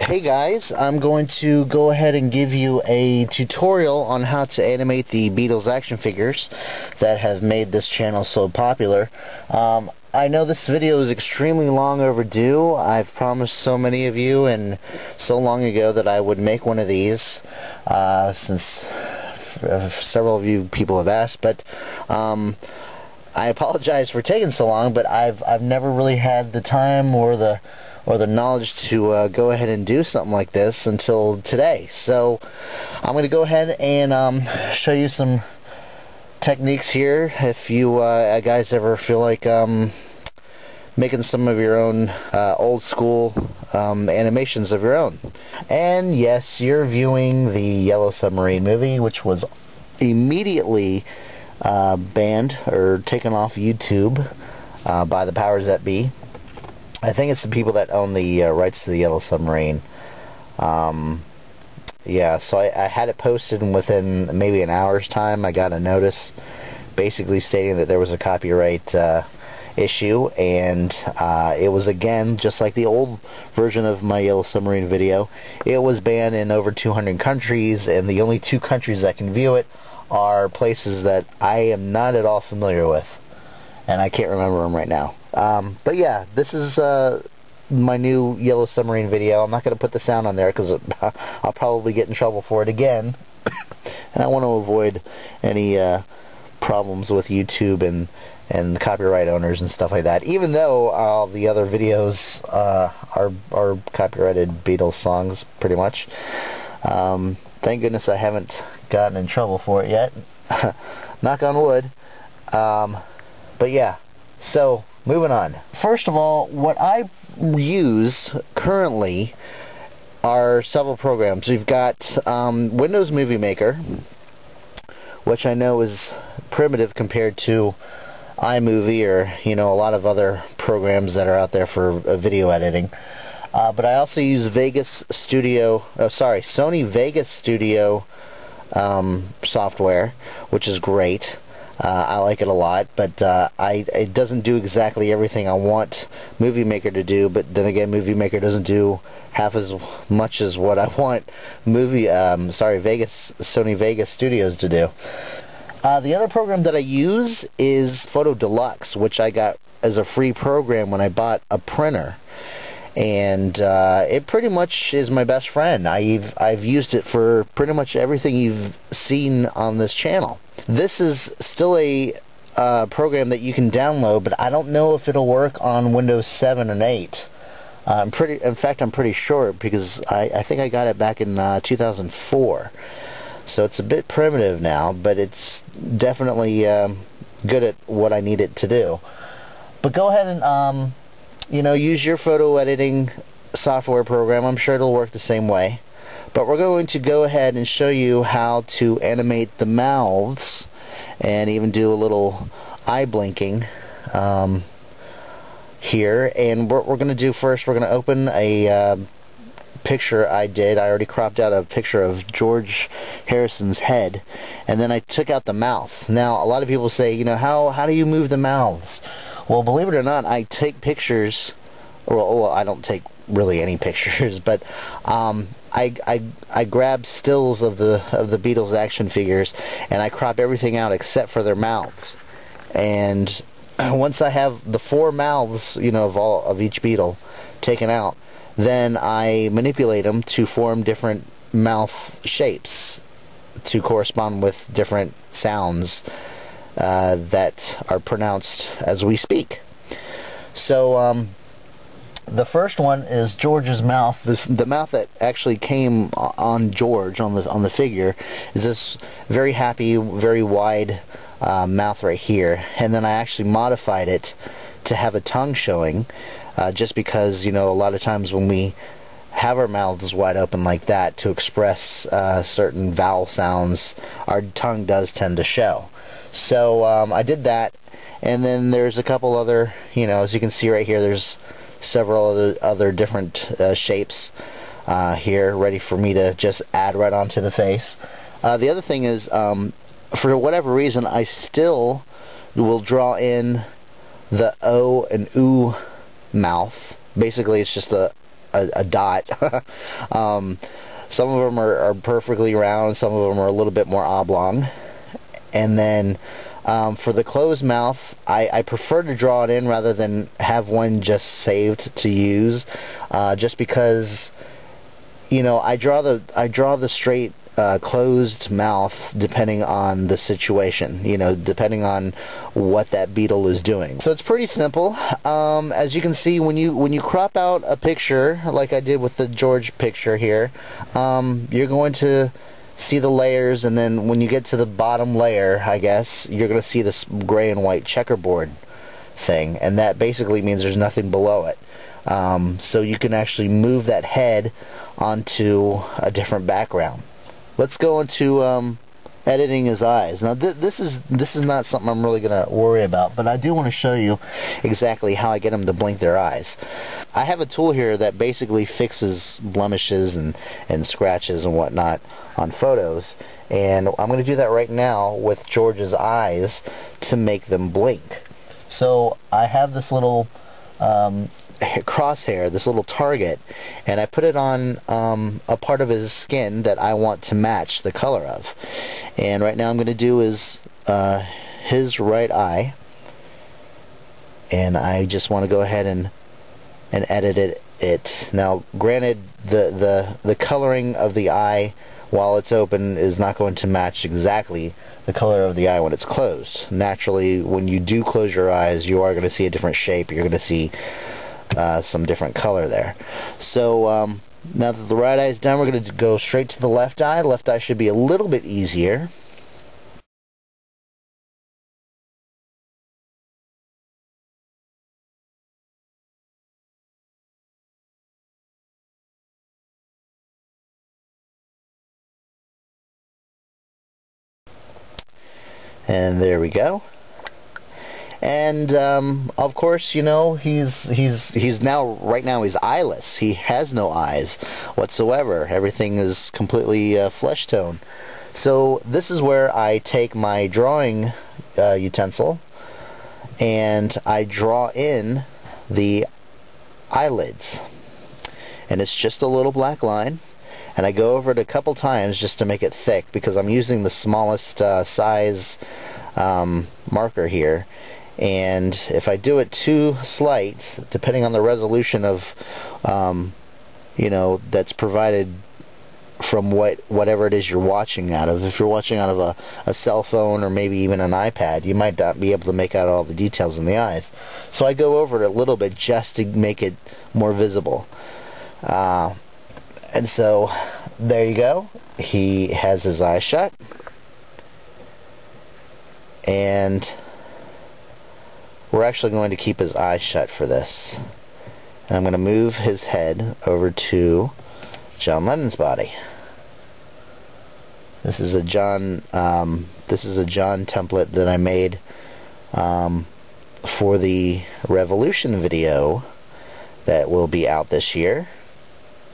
Hey guys, I'm going to go ahead and give you a tutorial on how to animate the Beatles action figures that have made this channel so popular. I know this video is extremely long overdue. I've promised so many of you and so long ago that I would make one of these since several of you people have asked, but I apologize for taking so long, but I've never really had the time or the knowledge to go ahead and do something like this until today. So I'm going to go ahead and show you some techniques here if you guys ever feel like making some of your own old school animations of your own. And yes, you're viewing the Yellow Submarine movie, which was immediately banned or taken off YouTube by the powers that be. I think it's the people that own the rights to the Yellow Submarine. Yeah, so I had it posted, and within maybe an hour's time I got a notice basically stating that there was a copyright issue, and it was, again, just like the old version of my Yellow Submarine video, it was banned in over 200 countries, and the only 2 countries that can view it are places that I am not at all familiar with, and I can't remember them right now. But yeah, this is my new Yellow Submarine video. I'm not going to put the sound on there because I'll probably get in trouble for it again. And I want to avoid any problems with YouTube and copyright owners and stuff like that. Even though all the other videos are copyrighted Beatles songs, pretty much. Thank goodness I haven't gotten in trouble for it yet. Knock on wood. But yeah, so moving on. First of all, what I use currently are several programs. We've got Windows Movie Maker, which I know is primitive compared to iMovie or, you know, a lot of other programs that are out there for video editing. But I also use Sony Vegas Studio software, which is great. I like it a lot, but it doesn't do exactly everything I want Movie Maker to do, but then again, Movie Maker doesn't do half as much as what I want Sony Vegas Studios to do. The other program that I use is Photo Deluxe, which I got as a free program when I bought a printer. And it pretty much is my best friend. I've used it for pretty much everything you've seen on this channel. This is still a program that you can download, but I don't know if it'll work on Windows 7 and 8. In fact, I'm pretty sure, because I think I got it back in 2004. So it's a bit primitive now, but it's definitely good at what I need it to do. But go ahead and you know, use your photo editing software program. I'm sure it'll work the same way. But we're going to go ahead and show you how to animate the mouths and even do a little eye blinking here. And what we're going to do first, we're going to open a picture I already cropped out a picture of George Harrison's head, and then I took out the mouth. Now, a lot of people say, you know, how do you move the mouths? Well, believe it or not, I take pictures. Well, I don't take really any pictures, but I grab stills of the Beatles action figures, and I crop everything out except for their mouths. And once I have the 4 mouths, you know, of each Beatle taken out, then I manipulate them to form different mouth shapes to correspond with different sounds that are pronounced as we speak. So the first one is George's mouth. The mouth that actually came on George on the figure is this very happy, very wide mouth right here, and then I actually modified it to have a tongue showing, just because, you know, a lot of times when we have our mouths wide open like that to express certain vowel sounds, our tongue does tend to show. So I did that, and then there's a couple other, you know, as you can see right here, there's several other different shapes here ready for me to just add right onto the face. The other thing is, for whatever reason, I still will draw in the O and U mouth. Basically, it's just a a dot. Some of them are perfectly round, some of them are a little bit more oblong. And then for the closed mouth, I prefer to draw it in rather than have one just saved to use, just because, you know, I draw the straight closed mouth depending on the situation, you know, depending on what that beetle is doing. So it's pretty simple. As you can see, when you crop out a picture like I did with the George picture here, you're going to see the layers, and then when you get to the bottom layer, I guess, you're going to see this gray and white checkerboard thing, and that basically means there's nothing below it. So you can actually move that head onto a different background. Let's go into editing his eyes. Now this is not something I'm really going to worry about, but I do want to show you exactly how I get them to blink their eyes. I have a tool here that basically fixes blemishes and scratches and whatnot on photos, and I'm going to do that right now with George's eyes to make them blink. So I have this little crosshair, this little target, and I put it on a part of his skin that I want to match the color of. And right now I'm going to do is his right eye, and I just want to go ahead and edit it. Now granted, the coloring of the eye while it's open is not going to match exactly the color of the eye when it's closed. Naturally, when you do close your eyes, you are going to see a different shape. You're going to see some different color there. So now that the right eye is done, we're going to go straight to the left eye. The left eye should be a little bit easier. And there we go. And of course, you know, he's right now he's eyeless. He has no eyes whatsoever. Everything is completely flesh tone. So this is where I take my drawing utensil and I draw in the eyelids, and it's just a little black line. And I go over it a couple times just to make it thick, because I'm using the smallest size marker here. And if I do it too slight, depending on the resolution of, you know, that's provided from whatever it is you're watching out of. If you're watching out of a cell phone or maybe even an iPad, you might not be able to make out all the details in the eyes. So I go over it a little bit just to make it more visible. And so there you go. He has his eyes shut, and we're actually going to keep his eyes shut for this. And I'm going to move his head over to John Lennon's body. This is a John template that I made for the Revolution video that will be out this year,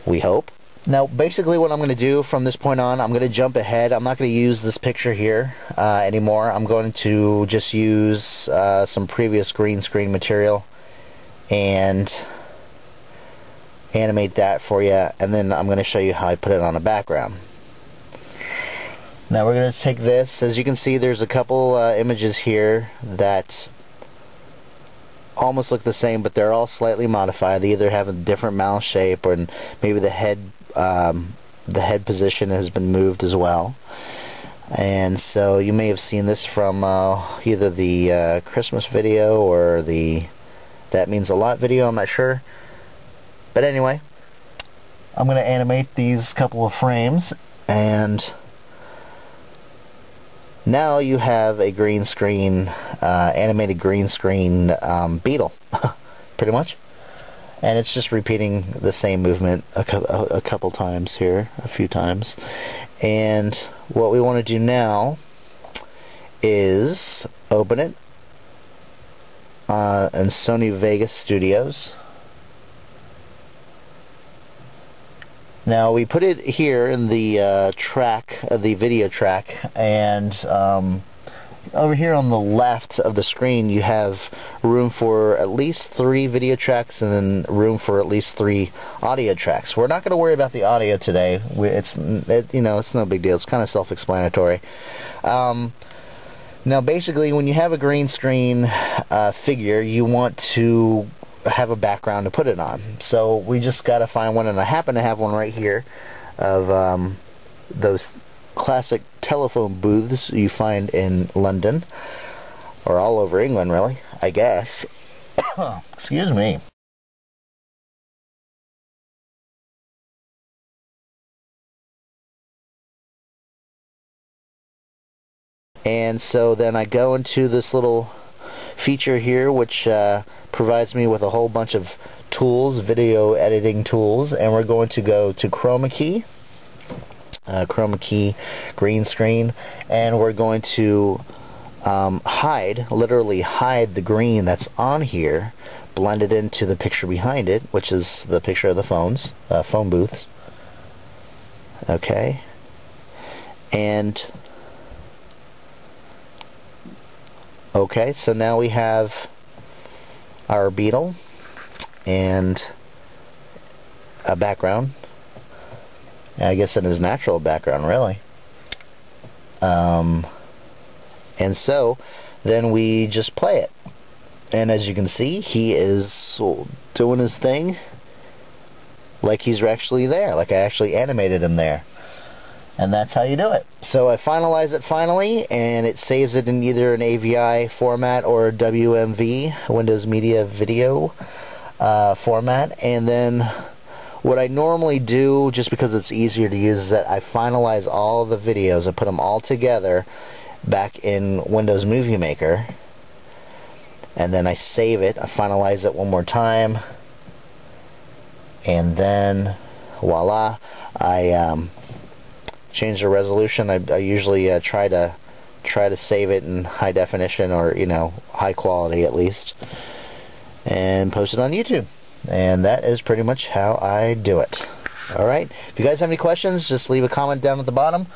we hope. Now basically what I'm going to do from this point on, I'm going to jump ahead. I'm not going to use this picture here anymore. I'm going to just use some previous green screen material and animate that for you, and then I'm going to show you how I put it on a background. Now we're going to take this. As you can see, there's a couple images here that almost look the same, but they're all slightly modified. They either have a different mouth shape, or maybe the head position has been moved as well. And so you may have seen this from either the Christmas video or the That Means a Lot video, I'm not sure. But anyway, I'm going to animate these couple of frames, and now you have a green screen, animated green screen beetle, pretty much. And it's just repeating the same movement a couple times here, a few times. And what we want to do now is open it in Sony Vegas Studios. Now we put it here in the track, the video track, and over here on the left of the screen you have room for at least 3 video tracks and then room for at least 3 audio tracks. We're not going to worry about the audio today. It's no big deal. It's kind of self-explanatory. Now basically when you have a green screen figure, you want to have a background to put it on. So we just got to find one, and I happen to have one right here of those classic telephone booths you find in London, or all over England really, I guess. Excuse me. And so then I go into this little feature here, which provides me with a whole bunch of tools, video editing tools, and we're going to go to chroma key, green screen, and we're going to literally hide the green that's on here, blend it into the picture behind it, which is the picture of the phone booths. Okay, and okay, so now we have our beetle and a background. I guess in his natural background, really. And so then we just play it. And as you can see, he is doing his thing like he's actually there, like I actually animated him there. And that's how you do it. So I finalize it finally, and it saves it in either an AVI format or WMV, Windows Media Video format. And then what I normally do, just because it's easier to use, is that I finalize all of the videos. I put them all together back in Windows Movie Maker, and then I save it. I finalize it one more time, and then voila, I change the resolution. I usually try to save it in high definition, or high quality at least, and post it on YouTube. And that is pretty much how I do it. Alright, if you guys have any questions, just leave a comment down at the bottom,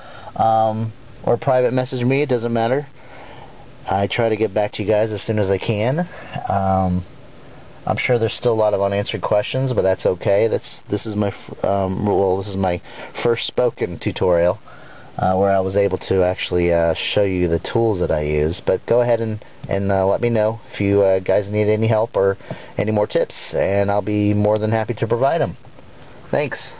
or private message me, it doesn't matter. I try to get back to you guys as soon as I can. I'm sure there's still a lot of unanswered questions, but that's okay. This is my first spoken tutorial, where I was able to actually show you the tools that I use. But go ahead and let me know if you guys need any help or any more tips, and I'll be more than happy to provide them. Thanks.